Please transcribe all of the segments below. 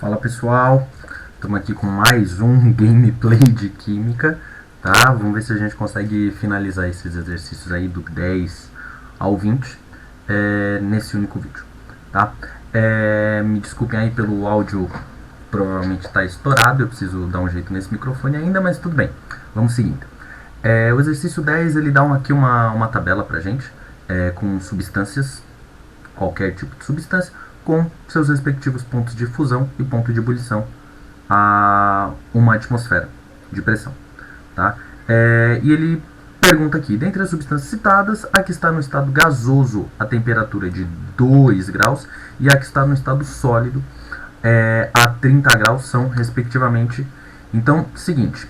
Fala pessoal, estamos aqui com mais um gameplay de química, tá? Vamos ver se a gente consegue finalizar esses exercícios aí do 10 ao 20 nesse único vídeo, tá? Me desculpem aí pelo áudio, provavelmente está estourado, eu preciso dar um jeito nesse microfone ainda, mas tudo bem, vamos seguindo. O exercício 10 ele dá aqui uma tabela pra gente, com substâncias, qualquer tipo de substância, com seus respectivos pontos de fusão e ponto de ebulição a uma atmosfera de pressão. Tá? E ele pergunta aqui, dentre as substâncias citadas, a que está no estado gasoso a temperatura de 2 graus e a que está no estado sólido a 30 graus são, respectivamente. Então, seguinte,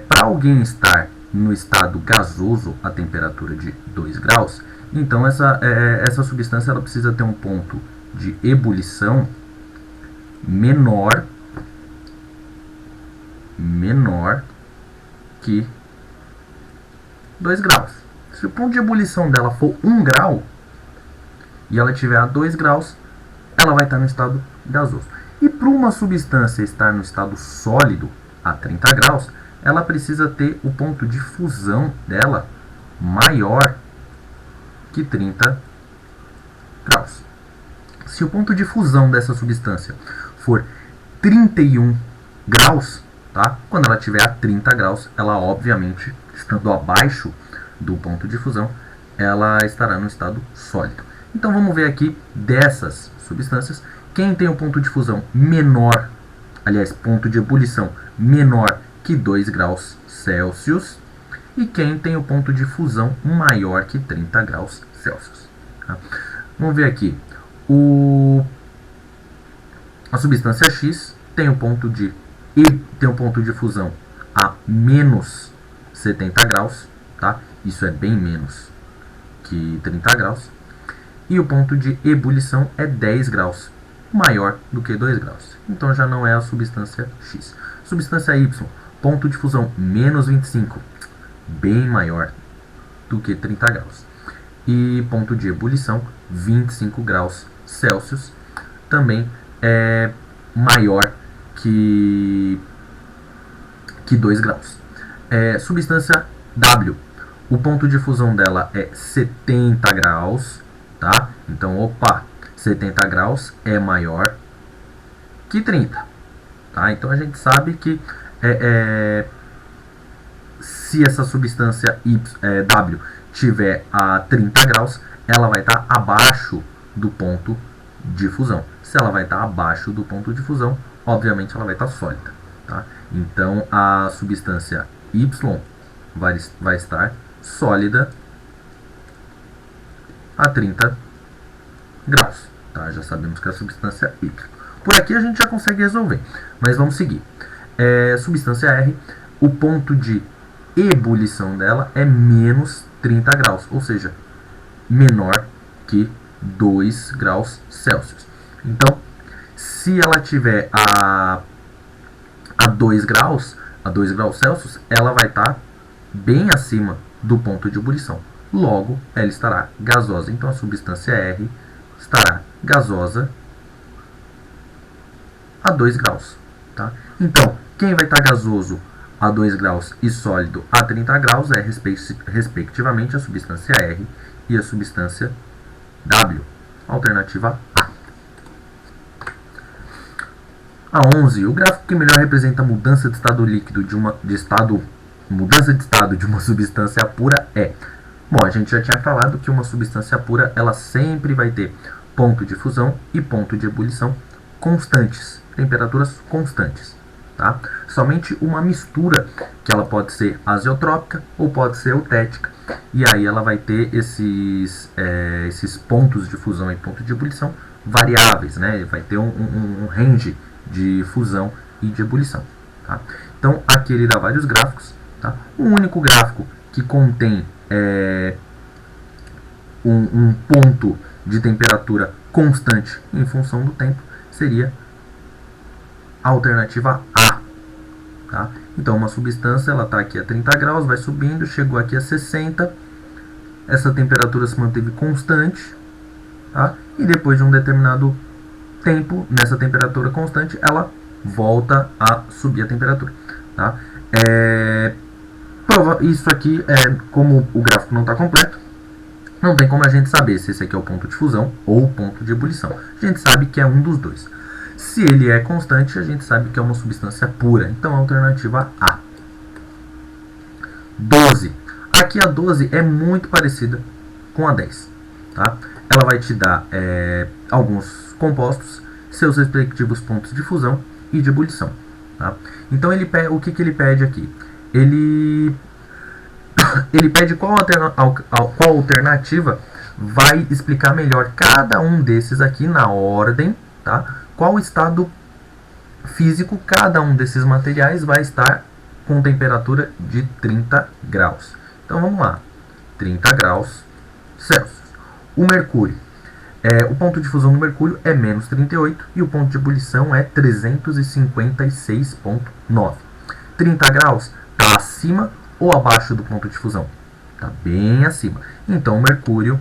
para alguém estar no estado gasoso a temperatura de 2 graus, então essa substância ela precisa ter um ponto de ebulição menor que 2 graus. Se o ponto de ebulição dela for 1 grau e ela estiver a 2 graus, ela vai estar no estado gasoso. E para uma substância estar no estado sólido a 30 graus, ela precisa ter o ponto de fusão dela maior que 30 graus. Se o ponto de fusão dessa substância for 31 graus, tá? Quando ela estiver a 30 graus, ela obviamente, estando abaixo do ponto de fusão, ela estará no estado sólido. Então vamos ver aqui dessas substâncias, quem tem o ponto de fusão menor, aliás, ponto de ebulição menor que 2 graus Celsius e quem tem o ponto de fusão maior que 30 graus Celsius. Tá? Vamos ver aqui. A substância X tem um ponto de fusão a menos 70 graus, tá? Isso é bem menos que 30 graus. E o ponto de ebulição é 10 graus, maior do que 2 graus. Então já não é a substância X. Substância Y, ponto de fusão menos 25, bem maior do que 30 graus. E ponto de ebulição 25 graus Celsius, também é maior que 2 graus. Substância W, o ponto de fusão dela é 70 graus, tá? Então, 70 graus é maior que 30, tá? Então a gente sabe que se essa substância W tiver a 30 graus, ela vai estar abaixo do ponto de fusão. Se ela vai estar abaixo do ponto de fusão, obviamente ela vai estar sólida. Tá? Então a substância Y vai estar sólida a 30 graus. Tá? Já sabemos que é a substância Y. Por aqui a gente já consegue resolver, mas vamos seguir. Substância R, o ponto de ebulição dela é menos 30 graus, ou seja, menor que 2 graus Celsius. Então, se ela tiver a 2 graus Celsius, ela vai estar bem acima do ponto de ebulição. Logo, ela estará gasosa. Então, a substância R estará gasosa a 2 graus. Tá? Então, quem vai estar gasoso a 2 graus e sólido a 30 graus é, respectivamente, a substância R e a substância W. Alternativa A. A 11. O gráfico que melhor representa a mudança de estado líquido de uma substância pura é... Bom, a gente já tinha falado que uma substância pura ela sempre vai ter ponto de fusão e ponto de ebulição constantes, temperaturas constantes. Tá? Somente uma mistura, que ela pode ser azeotrópica ou pode ser eutética, e aí ela vai ter esses pontos de fusão e ponto de ebulição variáveis, né? Vai ter um range de fusão e de ebulição. Tá? Então aqui ele dá vários gráficos. Tá? Um único gráfico que contém um ponto de temperatura constante em função do tempo seria a alternativa A. Tá? Então, uma substância está aqui a 30 graus, vai subindo, chegou aqui a 60, essa temperatura se manteve constante, tá? E depois de um determinado tempo, nessa temperatura constante, ela volta a subir a temperatura. Tá? Isso aqui, como o gráfico não está completo, não tem como a gente saber se esse aqui é o ponto de fusão ou o ponto de ebulição. A gente sabe que é um dos dois. Se ele é constante, a gente sabe que é uma substância pura. Então, a alternativa A. 12. Aqui a 12 é muito parecida com a 10. Tá? Ela vai te dar alguns compostos, seus respectivos pontos de fusão e de ebulição. Tá? Então, o que ele pede aqui? Ele pede qual alternativa vai explicar melhor cada um desses aqui na ordem, tá? Qual estado físico cada um desses materiais vai estar com temperatura de 30 graus. Então vamos lá, 30 graus Celsius. O mercúrio, o ponto de fusão do mercúrio é menos 38 e o ponto de ebulição é 356,9. 30 graus está acima ou abaixo do ponto de fusão? Está bem acima. Então, o mercúrio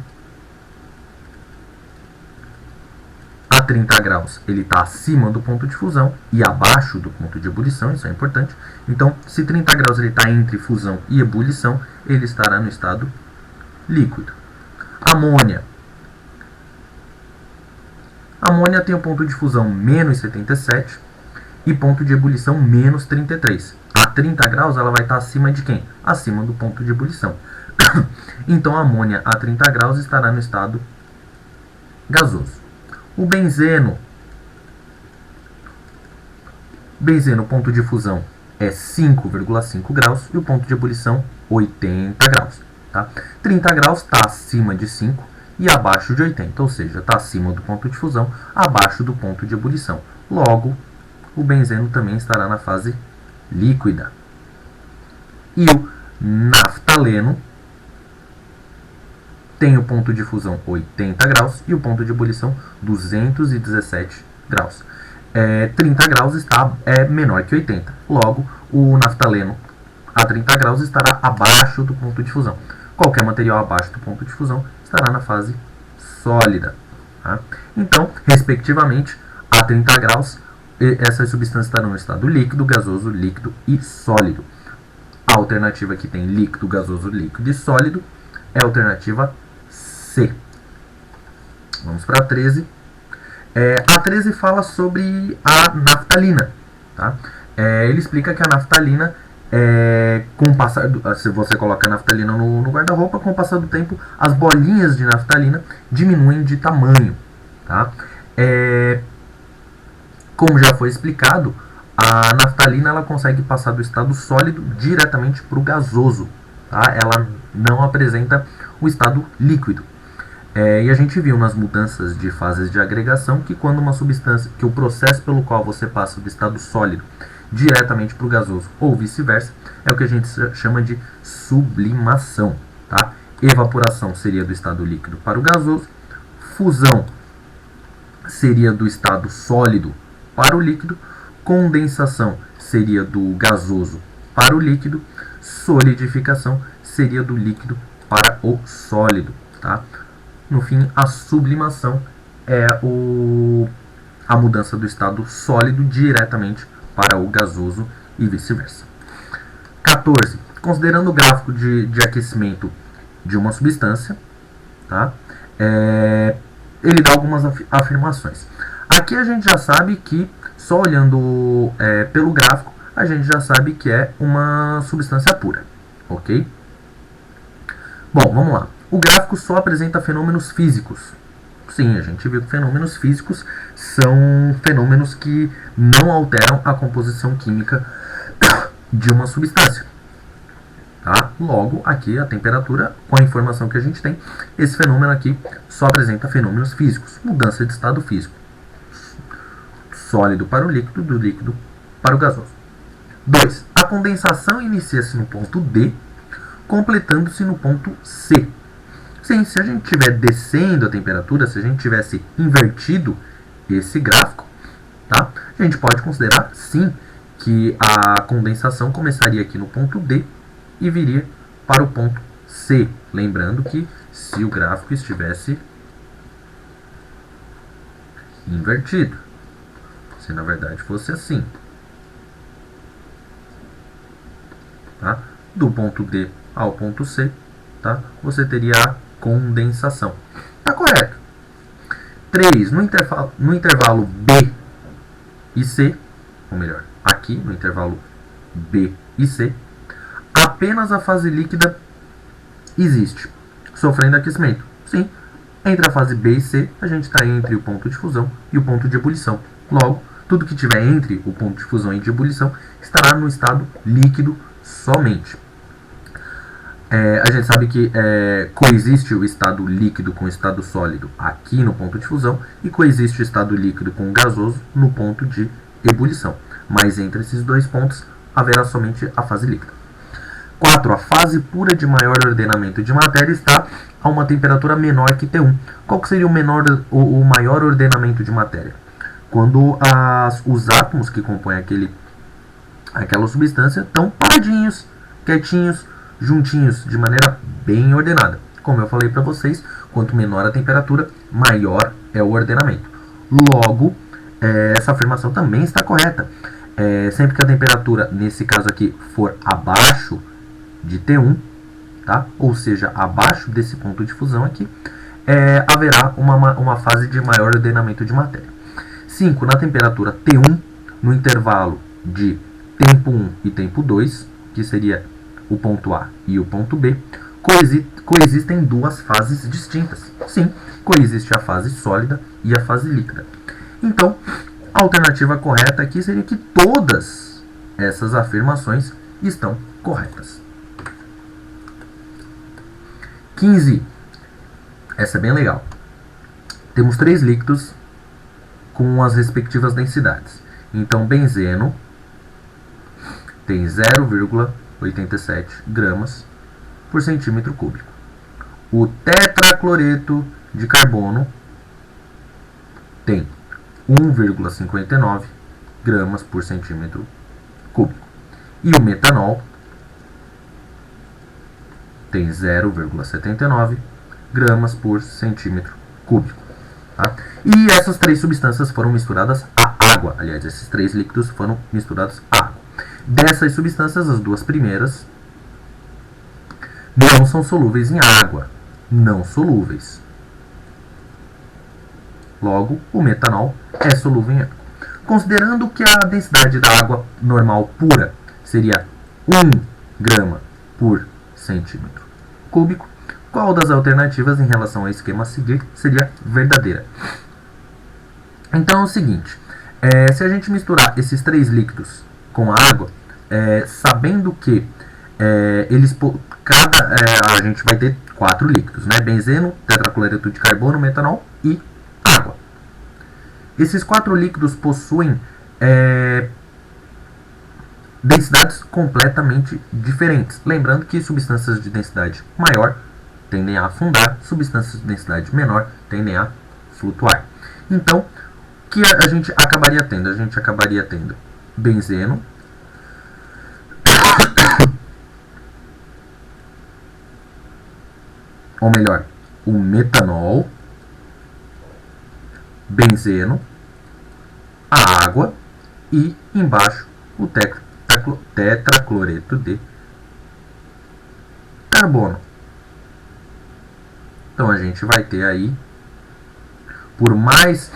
a 30 graus ele está acima do ponto de fusão e abaixo do ponto de ebulição, isso é importante. Então, se 30 graus ele está entre fusão e ebulição, ele estará no estado líquido. Amônia. Amônia tem o ponto de fusão menos 77 e ponto de ebulição menos 33. A 30 graus ela vai estar acima de quem? Acima do ponto de ebulição. Então a amônia a 30 graus estará no estado gasoso. O benzeno. O ponto de fusão é 5,5 graus e o ponto de ebulição 80 graus. Tá? 30 graus está acima de 5 e abaixo de 80, ou seja, está acima do ponto de fusão, abaixo do ponto de ebulição. Logo, o benzeno também estará na fase líquida. E o naftaleno tem o ponto de fusão 80 graus e o ponto de ebulição 217 graus. 30 graus está menor que 80. Logo, o naftaleno a 30 graus estará abaixo do ponto de fusão. Qualquer material abaixo do ponto de fusão estará na fase sólida. Tá? Então, respectivamente, a 30 graus, essas substâncias estarão no estado líquido, gasoso, líquido e sólido. A alternativa que tem líquido, gasoso, líquido e sólido é a alternativa C. Vamos para a 13. A 13 fala sobre a naftalina. Tá? Ele explica que a naftalina, com o passar se você coloca a naftalina no guarda-roupa, com o passar do tempo, as bolinhas de naftalina diminuem de tamanho. Tá? Como já foi explicado, a naftalina ela consegue passar do estado sólido diretamente para o gasoso. Tá? Ela não apresenta o estado líquido. E a gente viu nas mudanças de fases de agregação que quando uma substância, que o processo pelo qual você passa do estado sólido diretamente para o gasoso ou vice-versa, é o que a gente chama de sublimação. Tá? Evaporação seria do estado líquido para o gasoso, fusão seria do estado sólido para o líquido, condensação seria do gasoso para o líquido, solidificação seria do líquido para o sólido. Tá? No fim, a sublimação é a mudança do estado sólido diretamente para o gasoso e vice-versa. 14. Considerando o gráfico de aquecimento de uma substância, tá? Ele dá algumas afirmações. Aqui a gente já sabe que, só olhando pelo gráfico, a gente já sabe que é uma substância pura. Ok? Bom, vamos lá. O gráfico só apresenta fenômenos físicos. Sim, a gente viu que fenômenos físicos são fenômenos que não alteram a composição química de uma substância. Tá? Logo, aqui a temperatura, com a informação que a gente tem, esse fenômeno aqui só apresenta fenômenos físicos. Mudança de estado físico. Sólido para o líquido, do líquido para o gasoso. 2. A condensação inicia-se no ponto D, completando-se no ponto C. Sim, se a gente estiver descendo a temperatura, se a gente tivesse invertido esse gráfico, tá? A gente pode considerar, sim, que a condensação começaria aqui no ponto D e viria para o ponto C. Lembrando que se o gráfico estivesse invertido. Se na verdade fosse assim, tá? Do ponto D ao ponto C, tá? Você teria a condensação. Tá correto. 3. No intervalo B e C, ou melhor, aqui no intervalo B e C, apenas a fase líquida existe, sofrendo aquecimento. Sim, entre a fase B e C, a gente está entre o ponto de fusão e o ponto de ebulição. Logo, tudo que tiver entre o ponto de fusão e de ebulição estará no estado líquido somente. A gente sabe que coexiste o estado líquido com o estado sólido aqui no ponto de fusão e coexiste o estado líquido com o gasoso no ponto de ebulição. Mas entre esses dois pontos haverá somente a fase líquida. 4. A fase pura de maior ordenamento de matéria está a uma temperatura menor que T1. Qual que seria o maior ordenamento de matéria? Quando os átomos que compõem aquela substância estão paradinhos, quietinhos, juntinhos, de maneira bem ordenada. Como eu falei para vocês, quanto menor a temperatura, maior é o ordenamento. Logo, essa afirmação também está correta. Sempre que a temperatura, nesse caso aqui, for abaixo de T1, tá? Ou seja, abaixo desse ponto de fusão aqui, haverá uma fase de maior ordenamento de matéria. 5. Na temperatura T1, no intervalo de tempo 1 e tempo 2, que seria o ponto A e o ponto B, coexistem duas fases distintas. Sim, coexiste a fase sólida e a fase líquida. Então, a alternativa correta aqui seria que todas essas afirmações estão corretas. 15. Essa é bem legal. Temos 3 líquidos com as respectivas densidades. Então, benzeno tem 0,87 gramas por centímetro cúbico. O tetracloreto de carbono tem 1,59 gramas por centímetro cúbico. E o metanol tem 0,79 gramas por centímetro cúbico. Tá? E essas 3 substâncias foram misturadas à água. Aliás, esses 3 líquidos foram misturados à água. Dessas substâncias, as 2 primeiras não são solúveis em água. Não solúveis. Logo, o metanol é solúvel em água. Considerando que a densidade da água normal pura seria 1 grama por centímetro cúbico, qual das alternativas em relação ao esquema a seguir seria verdadeira? Então é o seguinte, se a gente misturar esses 3 líquidos com a água, sabendo que a gente vai ter 4 líquidos, né? Benzeno, tetracloreto de carbono, metanol e água. Esses 4 líquidos possuem densidades completamente diferentes. Lembrando que substâncias de densidade maior tendem a afundar, substâncias de densidade menor tendem a flutuar. Então, o que a gente acabaria tendo? A gente acabaria tendo benzeno, ou melhor, o metanol, benzeno, a água e embaixo o tetracloreto de carbono. Então a gente vai ter aí, por mais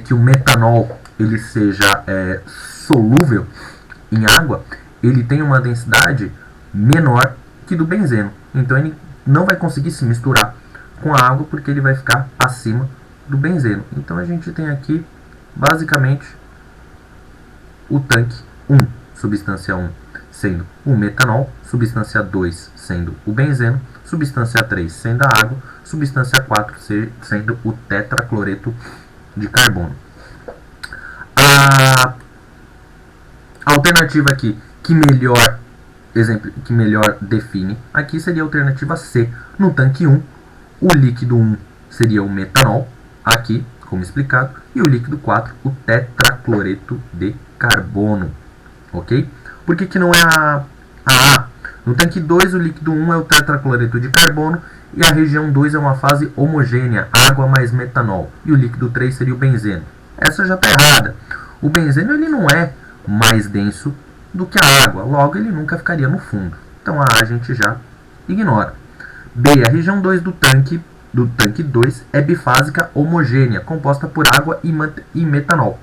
que o metanol ele seja solúvel em água, ele tem uma densidade menor que do benzeno. Então ele não vai conseguir se misturar com a água porque ele vai ficar acima do benzeno. Então a gente tem aqui basicamente o tanque 1, substância 1 sendo o metanol, substância 2 sendo o benzeno, substância 3 sendo a água, substância 4 sendo o tetracloreto de carbono. A alternativa aqui que melhor define aqui seria a alternativa C. No tanque 1, o líquido 1 seria o metanol, aqui, como explicado, e o líquido 4, o tetracloreto de carbono. Ok? Por que não é a A? No tanque 2, o líquido 1 é o tetracloreto de carbono e a região 2 é uma fase homogênea, água mais metanol. E o líquido 3 seria o benzeno. essa já está errada. O benzeno ele não é mais denso do que a água, logo ele nunca ficaria no fundo. Então a A gente já ignora. B, a região 2 do tanque 2 é bifásica homogênea, composta por água e metanol.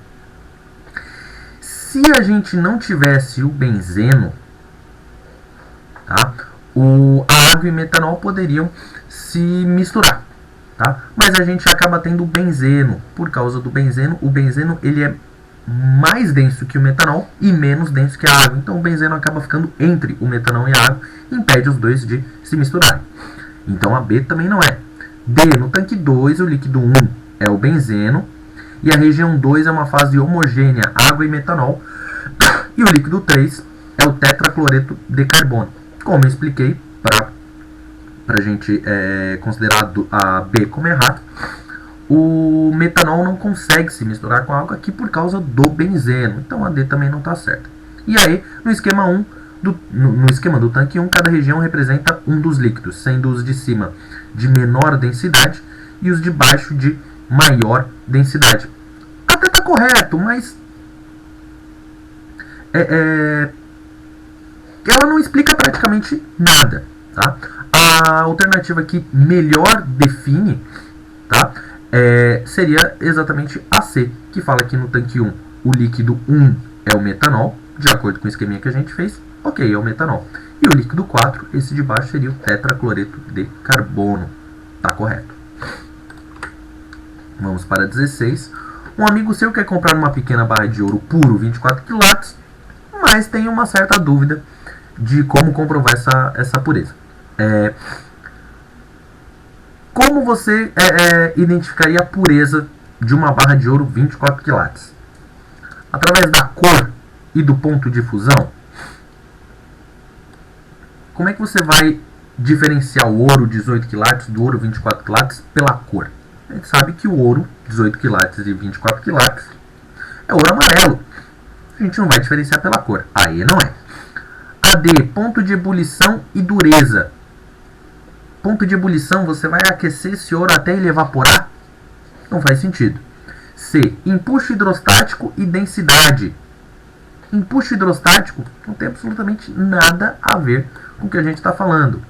Se a gente não tivesse o benzeno, tá? A água e o metanol poderiam se misturar, tá? Mas a gente acaba tendo o benzeno. Por causa do benzeno, o benzeno ele é mais denso que o metanol e menos denso que a água. Então o benzeno acaba ficando entre o metanol e a água e impede os dois de se misturarem. Então a B também não é. D, no tanque 2, o líquido 1 é o benzeno e a região 2 é uma fase homogênea, água e metanol. E o líquido 3 é o tetracloreto de carbono. Como eu expliquei, para a gente considerar a B como errado, o metanol não consegue se misturar com a água aqui por causa do benzeno. Então a D também não está certa. E aí, no esquema 1, no esquema do tanque 1, cada região representa um dos líquidos, sendo os de cima de menor densidade e os de baixo de maior densidade. Até está correto, mas ela não explica praticamente nada. Tá? A alternativa que melhor define, tá? Seria exatamente a C, que fala que no tanque 1 o líquido 1 é o metanol, de acordo com o esqueminha que a gente fez, ok, é o metanol. E o líquido 4, esse de baixo, seria o tetracloreto de carbono. Tá correto. Vamos para 16. Um amigo seu quer comprar uma pequena barra de ouro puro, 24 quilates, mas tem uma certa dúvida de como comprovar essa pureza. Como você identificaria a pureza de uma barra de ouro 24 quilates? Através da cor e do ponto de fusão? Como é que você vai diferenciar o ouro 18 quilates do ouro 24 quilates pela cor? A gente sabe que o ouro 18 quilates e 24 quilates é ouro amarelo. A gente não vai diferenciar pela cor. Aí não é. A D, ponto de ebulição e dureza. Ponto de ebulição, você vai aquecer esse ouro até ele evaporar? Não faz sentido. C, empuxo hidrostático e densidade. Empuxo hidrostático não tem absolutamente nada a ver com o que a gente está falando.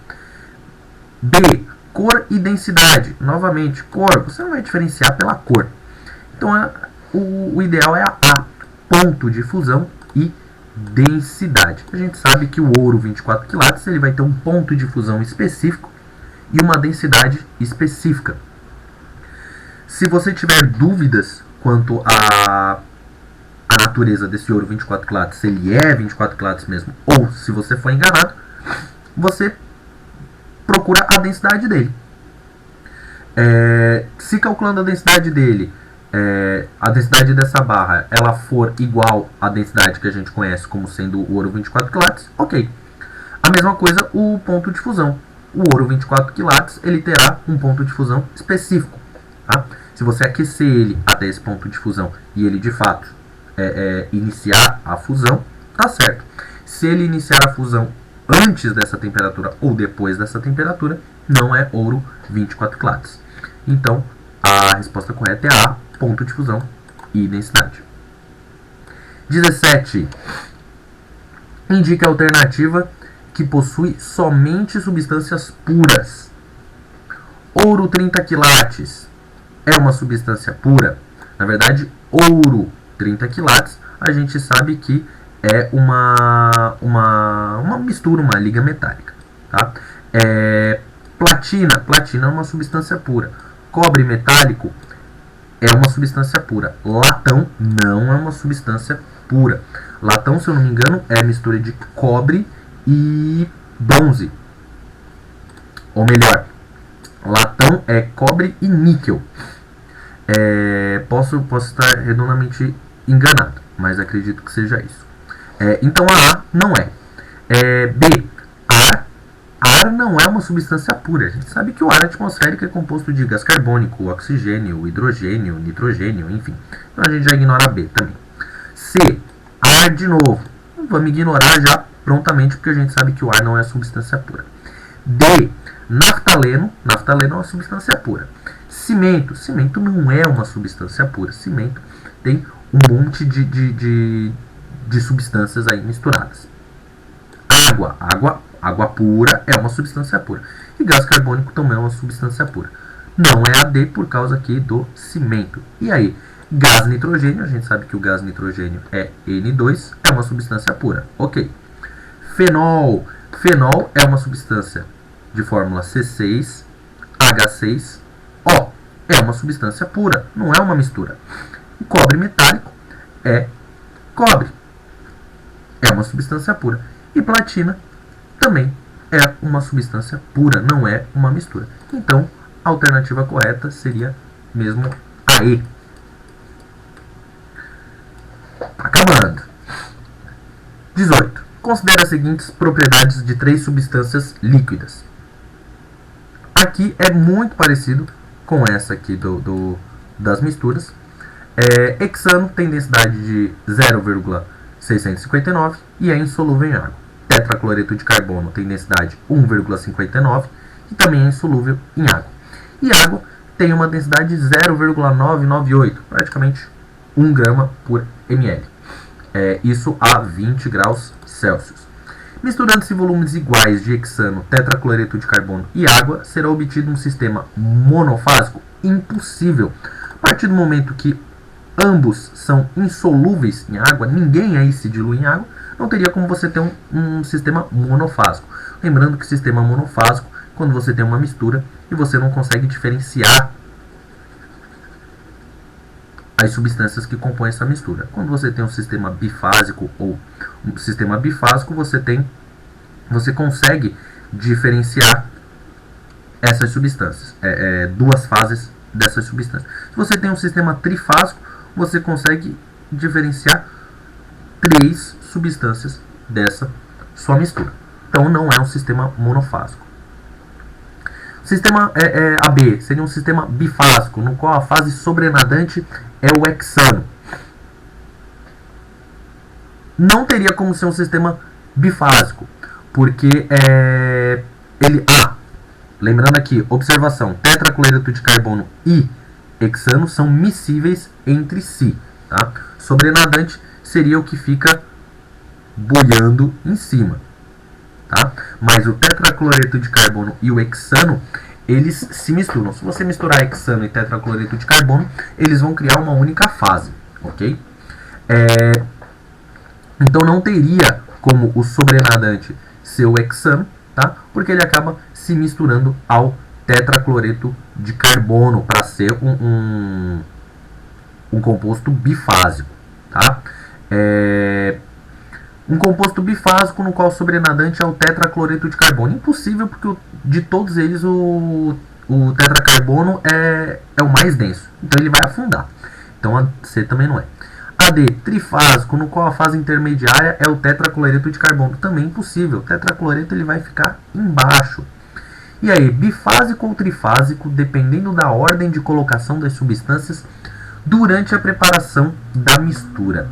B, cor e densidade. Novamente, cor, você não vai diferenciar pela cor. Então, o ideal é a ponto de fusão e densidade. A gente sabe que o ouro 24 quilates ele vai ter um ponto de fusão específico e uma densidade específica. Se você tiver dúvidas quanto à natureza desse ouro 24 quilates, se ele é 24 quilates mesmo, ou se você foi enganado, você procura a densidade dele. Se calculando a densidade dele, a densidade dessa barra, ela for igual à densidade que a gente conhece como sendo o ouro 24 quilates, ok. A mesma coisa o ponto de fusão. O ouro 24 quilates ele terá um ponto de fusão específico. Tá? Se você aquecer ele até esse ponto de fusão e ele de fato iniciar a fusão, tá certo. Se ele iniciar a fusão antes dessa temperatura ou depois dessa temperatura, não é ouro 24 quilates. Então, a resposta correta é A, ponto de fusão e densidade. 17. Indique a alternativa que possui somente substâncias puras. Ouro 30 quilates é uma substância pura? Na verdade, ouro 30 quilates, a gente sabe que é uma mistura, uma liga metálica. Tá? Platina é uma substância pura. Cobre metálico é uma substância pura. Latão não é uma substância pura. Latão, se eu não me engano, é a mistura de cobre e bronze. Ou melhor, latão é cobre e níquel. Posso estar redondamente enganado, mas acredito que seja isso. Então a A não é. B, ar não é uma substância pura. A gente sabe que o ar atmosférico é composto de gás carbônico, oxigênio, hidrogênio, nitrogênio, enfim. Então a gente já ignora B também. C, ar de novo. Vamos ignorar já prontamente, porque a gente sabe que o ar não é substância pura. D, naftaleno. Naftaleno é uma substância pura. Cimento não é uma substância pura. Cimento tem um monte de substâncias aí misturadas. Água pura é uma substância pura. E gás carbônico também é uma substância pura. Não é AD por causa aqui do cimento. E aí, gás nitrogênio, a gente sabe que o gás nitrogênio é N2, é uma substância pura. Ok. Fenol. Fenol é uma substância de fórmula C6H6O. É uma substância pura, não é uma mistura. O cobre metálico é cobre. É uma substância pura. E platina também é uma substância pura, não é uma mistura. Então, a alternativa correta seria mesmo a E. Acabando. 18. Considere as seguintes propriedades de 3 substâncias líquidas. Aqui é muito parecido com essa aqui das misturas. Hexano tem densidade de 0,659 e é insolúvel em água. Tetracloreto de carbono tem densidade 1,59 e também é insolúvel em água. E água tem uma densidade de 0,998, praticamente 1 grama por ml. Isso a 20 graus Celsius. Misturando-se volumes iguais de hexano, tetracloreto de carbono e água, será obtido um sistema monofásico? Impossível. A partir do momento que ambos são insolúveis em água, ninguém aí se dilui em água, não teria como você ter um sistema monofásico. Lembrando que sistema monofásico, quando você tem uma mistura e você não consegue diferenciar as substâncias que compõem essa mistura. Quando você tem um sistema bifásico ou um sistema bifásico, você consegue diferenciar essas substâncias, duas fases dessas substâncias. Se você tem um sistema trifásico, você consegue diferenciar 3 substâncias dessa sua mistura. Então não é um sistema monofásico. O sistema AB seria um sistema bifásico, no qual a fase sobrenadante é o hexano. Não teria como ser um sistema bifásico, porque lembrando aqui, observação, tetracloreto de carbono e hexano são miscíveis entre si. Tá? Sobrenadante seria o que fica boiando em cima. Tá? Mas o tetracloreto de carbono e o hexano, eles se misturam. Se você misturar hexano e tetracloreto de carbono, eles vão criar uma única fase. Ok? Então não teria como o sobrenadante ser o hexano, tá? Porque ele acaba se misturando ao tetracloreto de carbono para ser um composto bifásico. Tá? Um composto bifásico no qual o sobrenadante é o tetracloreto de carbono. Impossível, porque de todos eles o tetracarbono é o mais denso. Então ele vai afundar. Então a C também não é. AD, trifásico, no qual a fase intermediária é o tetracloreto de carbono. Também impossível. O tetracloreto ele vai ficar embaixo. E aí, bifásico ou trifásico, dependendo da ordem de colocação das substâncias durante a preparação da mistura.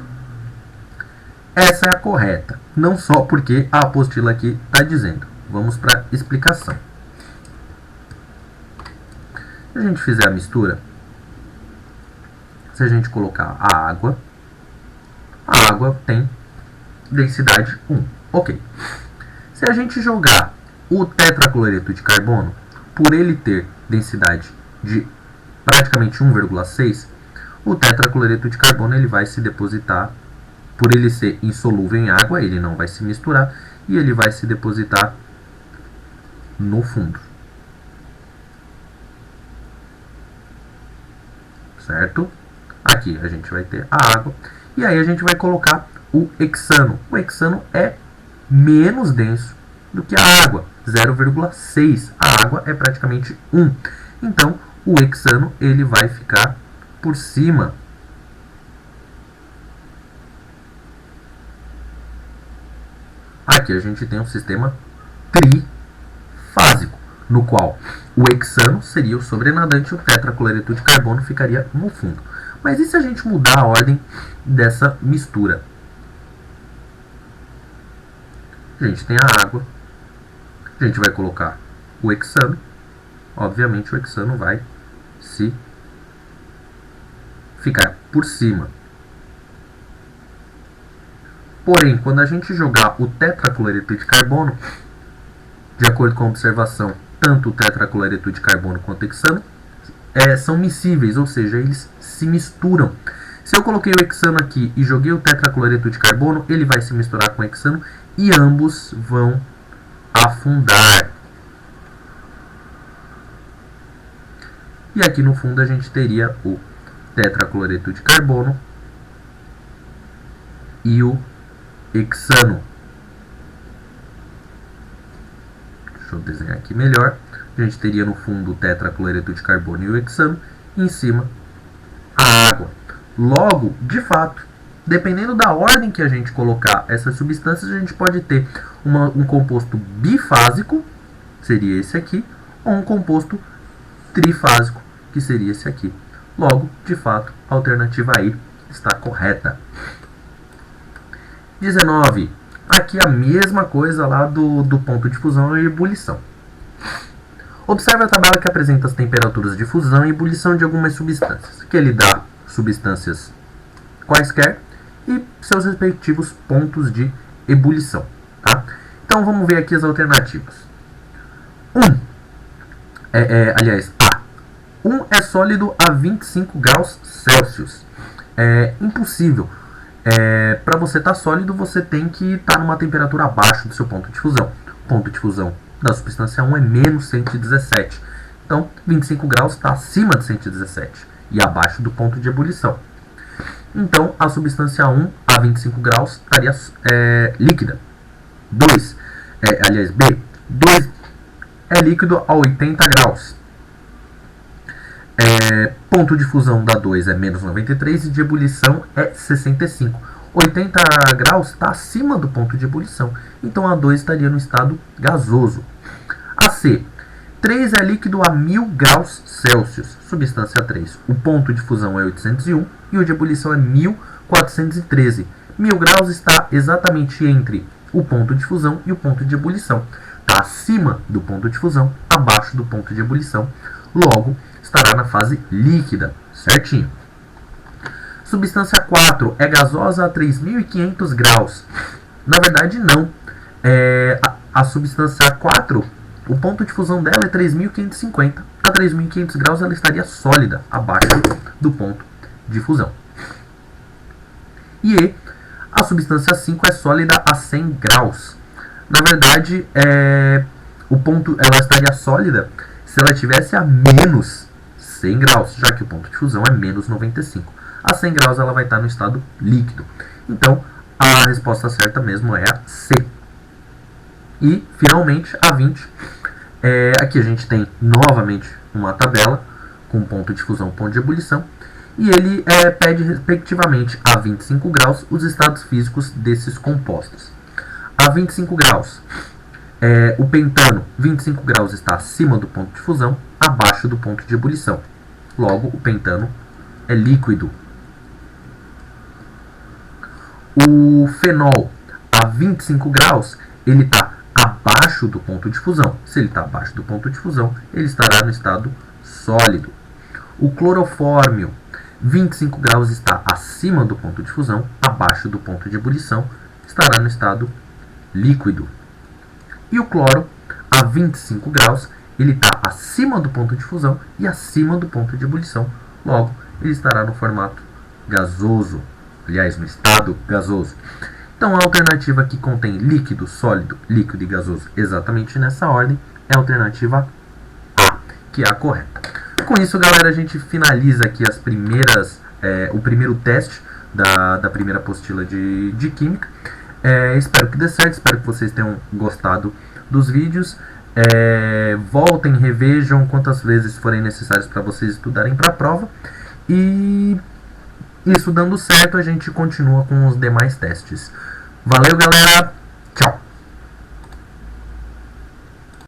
Essa é a correta, não só porque a apostila aqui está dizendo. Vamos para a explicação. Se a gente fizer a mistura, se a gente colocar a água tem densidade 1. Ok. Se a gente jogar o tetracloreto de carbono, por ele ter densidade de praticamente 1,6, o tetracloreto de carbono ele vai se depositar. Por ele ser insolúvel em água, ele não vai se misturar e ele vai se depositar no fundo. Certo? Aqui a gente vai ter a água e aí a gente vai colocar o hexano. O hexano é menos denso do que a água, 0,6. A água é praticamente 1. Então, o hexano ele vai ficar por cima. Aqui a gente tem um sistema trifásico, no qual o hexano seria o sobrenadante e o tetracloreto de carbono ficaria no fundo. Mas e se a gente mudar a ordem dessa mistura? A gente tem a água, a gente vai colocar o hexano, obviamente o hexano vai se ficar por cima. Porém, quando a gente jogar o tetracloreto de carbono, de acordo com a observação, tanto o tetracloreto de carbono quanto o hexano são miscíveis, ou seja, eles se misturam. Se eu coloquei o hexano aqui e joguei o tetracloreto de carbono, ele vai se misturar com o hexano e ambos vão afundar. E aqui no fundo a gente teria o tetracloreto de carbono e o hexano. Deixa eu desenhar aqui melhor. A gente teria no fundo o tetracloreto de carbono e o hexano, e em cima a água. Logo, de fato, dependendo da ordem que a gente colocar essas substâncias, a gente pode ter um composto bifásico, seria esse aqui, ou um composto trifásico, que seria esse aqui. Logo, de fato, a alternativa aí está correta. 19. Aqui a mesma coisa lá do ponto de fusão e ebulição. Observe a tabela que apresenta as temperaturas de fusão e ebulição de algumas substâncias, que ele dá substâncias quaisquer e seus respectivos pontos de ebulição. Tá? Então vamos ver aqui as alternativas. 1 é sólido a 25 graus Celsius. É impossível. Para você estar sólido, você tem que estar numa temperatura abaixo do seu ponto de fusão. O ponto de fusão da substância 1 é menos 117. Então, 25 graus está acima de 117 e abaixo do ponto de ebulição. Então, a substância 1 a 25 graus estaria líquida. B. 2 é líquido a 80 graus. Ponto de fusão da 2 é menos 93 e de ebulição é 65. 80 graus está acima do ponto de ebulição, então a 2 estaria no estado gasoso. A C. 3 é líquido a 1000 graus Celsius. Substância 3. O ponto de fusão é 801 e o de ebulição é 1413. 1000 graus está exatamente entre o ponto de fusão e o ponto de ebulição. Está acima do ponto de fusão, abaixo do ponto de ebulição. Logo, estará na fase líquida, certinho. Substância 4 é gasosa a 3500 graus. Na verdade, não. A substância 4, o ponto de fusão dela é 3550. A 3500 graus ela estaria sólida, abaixo do ponto de fusão. E a substância 5 é sólida a 100 graus. Na verdade, ela estaria sólida se ela tivesse a menos 100 graus, já que o ponto de fusão é menos 95. A 100 graus ela vai estar no estado líquido. Então, a resposta certa mesmo é a C. E, finalmente, a 20. Aqui a gente tem novamente uma tabela com ponto de fusão e ponto de ebulição. E ele pede, respectivamente, a 25 graus os estados físicos desses compostos. A 25 graus, o pentano, 25 graus está acima do ponto de fusão, abaixo do ponto de ebulição. Logo, o pentano é líquido. O fenol, a 25 graus, ele está abaixo do ponto de fusão. Se ele está abaixo do ponto de fusão, ele estará no estado sólido. O clorofórmio, 25 graus, está acima do ponto de fusão, abaixo do ponto de ebulição, estará no estado líquido. E o cloro, a 25 graus, ele está acima do ponto de fusão e acima do ponto de ebulição. Logo, ele estará no formato gasoso. Aliás, no estado gasoso. Então, a alternativa que contém líquido, sólido, líquido e gasoso exatamente nessa ordem é a alternativa A, que é a correta. Com isso, galera, a gente finaliza aqui o primeiro teste da primeira apostila de Química. Espero que dê certo, espero que vocês tenham gostado dos vídeos. Voltem, revejam quantas vezes forem necessárias para vocês estudarem para a prova. E isso dando certo, a gente continua com os demais testes. Valeu, galera!